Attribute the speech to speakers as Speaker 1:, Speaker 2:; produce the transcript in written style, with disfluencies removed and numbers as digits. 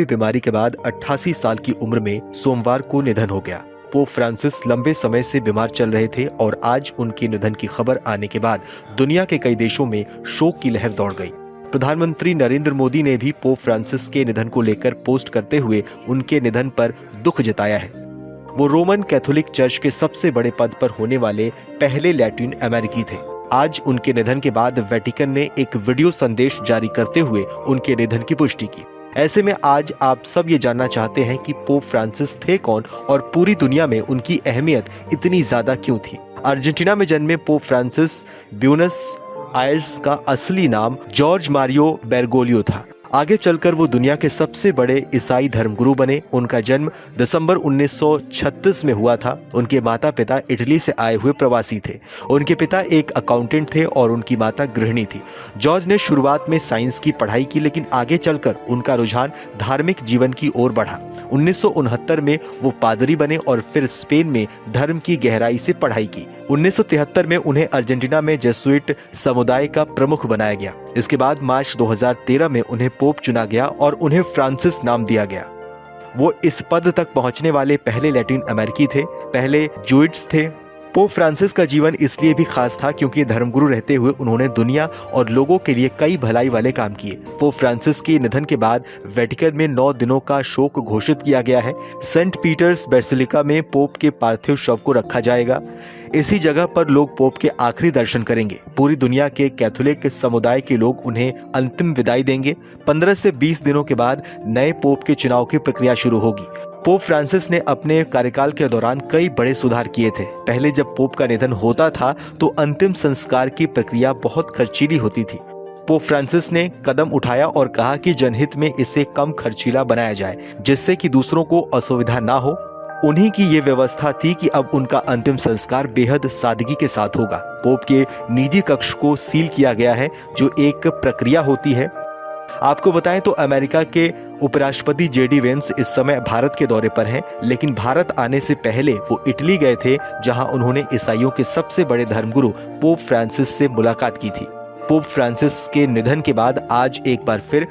Speaker 1: लंबी बीमारी के बाद 88 साल की उम्र में सोमवार को निधन हो गया। पोप फ्रांसिस लंबे समय से बीमार चल रहे थे और आज उनके निधन की खबर आने के बाद दुनिया के कई देशों में शोक की लहर दौड़ गई। प्रधानमंत्री नरेंद्र मोदी ने भी पोप फ्रांसिस के निधन को लेकर पोस्ट करते हुए उनके निधन पर दुख जताया है। वो रोमन कैथोलिक चर्च के सबसे बड़े पद पर होने वाले पहले लैटिन अमेरिकी थे। आज उनके निधन के बाद वेटिकन ने एक वीडियो संदेश जारी करते हुए उनके निधन की पुष्टि की। ऐसे में आज आप सब ये जानना चाहते हैं कि पोप फ्रांसिस थे कौन और पूरी दुनिया में उनकी अहमियत इतनी ज्यादा क्यों थी। अर्जेंटीना में जन्मे पोप फ्रांसिस ब्यूनस आयर्स का असली नाम जॉर्ज मारियो बेरगोलियो था। आगे चलकर वो दुनिया के सबसे बड़े ईसाई धर्मगुरु बने। उनका जन्म दिसंबर 1936 में हुआ था। उनके माता पिता इटली से आए हुए प्रवासी थे। उनके पिता एक अकाउंटेंट थे और उनकी माता गृहिणी थी। जॉर्ज ने शुरुआत में साइंस की पढ़ाई की, लेकिन आगे चलकर उनका रुझान धार्मिक जीवन की ओर बढ़ा। 1969 में वो पादरी बने और फिर स्पेन में धर्म की गहराई से पढ़ाई की। 1973 में उन्हें अर्जेंटीना में जेसुइट समुदाय का प्रमुख बनाया गया। इसके बाद मार्च 2013 में उन्हें पोप चुना गया और उन्हें फ्रांसिस नाम दिया गया। वो इस पद तक पहुंचने वाले पहले लैटिन अमेरिकी थे, पहले जूइट्स थे। पोप फ्रांसिस का जीवन इसलिए भी खास था क्योंकि धर्मगुरु रहते हुए उन्होंने दुनिया और लोगों के लिए कई भलाई वाले काम किए। पोप फ्रांसिस के निधन के बाद वेटिकन में 9 दिनों का शोक घोषित किया गया है। सेंट पीटर्स बेसिलिका में पोप के पार्थिव शव को रखा जाएगा। इसी जगह पर लोग पोप के आखिरी दर्शन करेंगे। पूरी दुनिया के कैथोलिक समुदाय के लोग उन्हें अंतिम विदाई देंगे। 15 से 20 दिनों के बाद नए पोप के चुनाव की प्रक्रिया शुरू होगी। पोप फ्रांसिस ने अपने कार्यकाल के दौरान कई बड़े सुधार किए थे। पहले जब पोप का निधन होता था तो अंतिम संस्कार की प्रक्रिया बहुत खर्चीली होती थी। पोप फ्रांसिस ने कदम उठाया और कहा कि जनहित में इसे कम खर्चीला बनाया जाए, जिससे कि दूसरों को असुविधा ना हो। उन्हीं की ये व्यवस्था थी कि अब उनका अंतिम संस्कार बेहद सादगी के साथ होगा। पोप के निजी कक्ष को सील किया गया है, जो एक प्रक्रिया होती है। आपको बताएं तो अमेरिका के उपराष्ट्रपति जेडी वेंस इस समय भारत के दौरे पर हैं, लेकिन भारत आने से पहले वो इटली गए थे, जहां उन्होंने ईसाइयों के सबसे बड़े धर्मगुरु पोप फ्रांसिस से मुलाकात की थी। पोप फ्रांसिस के निधन के बाद आज एक बार फिर